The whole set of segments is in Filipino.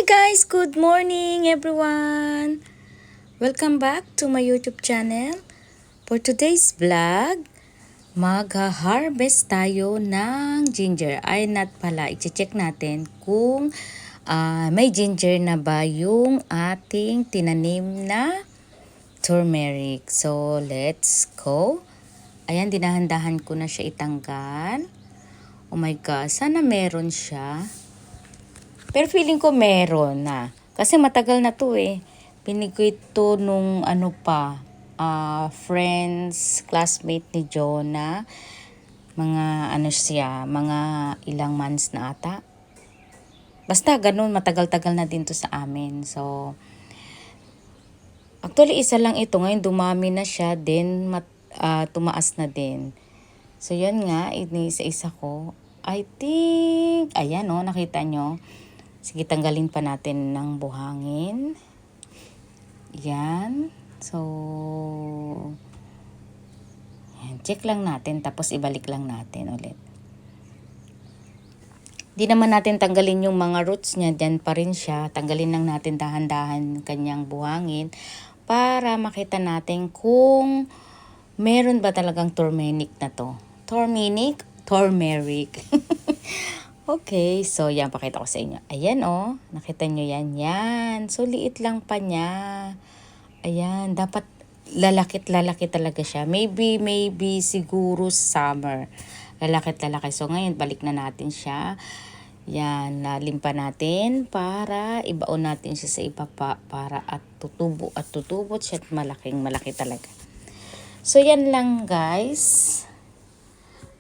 Hi guys! Good morning everyone! Welcome back to my YouTube channel. For today's vlog, mag-harvest tayo ng ginger. Ay not pala, i-check natin kung may ginger na ba yung ating tinanim na turmeric. So let's go. Ayan, dinahandahan ko na siya itanggal. Oh my God, sana meron siya. Pero feeling ko meron na. Kasi matagal na to eh. Pinig ko ito nung friends, classmate ni Jonah. Mga mga ilang months na ata. Basta ganun, matagal-tagal na din to sa amin. So, actually isa lang ito. Ngayon dumami na siya, then tumaas na din. So, yan nga, inisa-isa ko. I think, ayan o, nakita nyo. Sige, tanggalin pa natin ng buhangin. Yan. So, yan. Check lang natin, tapos ibalik lang natin ulit. Di naman natin tanggalin yung mga roots niya, dyan pa rin siya. Tanggalin lang natin dahan-dahan kanyang buhangin para makita natin kung meron ba talagang turmeric na to. Turmeric. Okay, so yan, pakita ko sa inyo. Ayan oh, nakita nyo yan. Yan, so liit lang pa niya. Ayan, dapat lalaki talaga siya. Maybe siguro summer. Lalaki. So ngayon, balik na natin siya. Yan, lalimpa natin para ibaon natin siya sa ibaba para at tutubo siya at malaki talaga. So yan lang guys.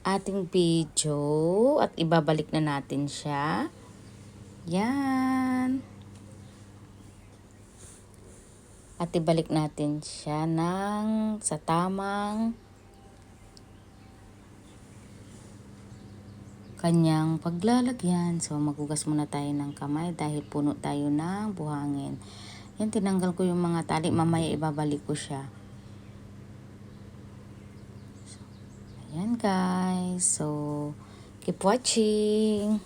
Ating video at ibabalik na natin siya. Yan. At ibalik natin siya sa tamang kanyang paglalagyan. So maghugas muna tayo ng kamay dahil puno tayo ng buhangin. Yan, tinanggal ko yung mga tali. Mamaya ibabalik ko siya. Ayan guys, so keep watching.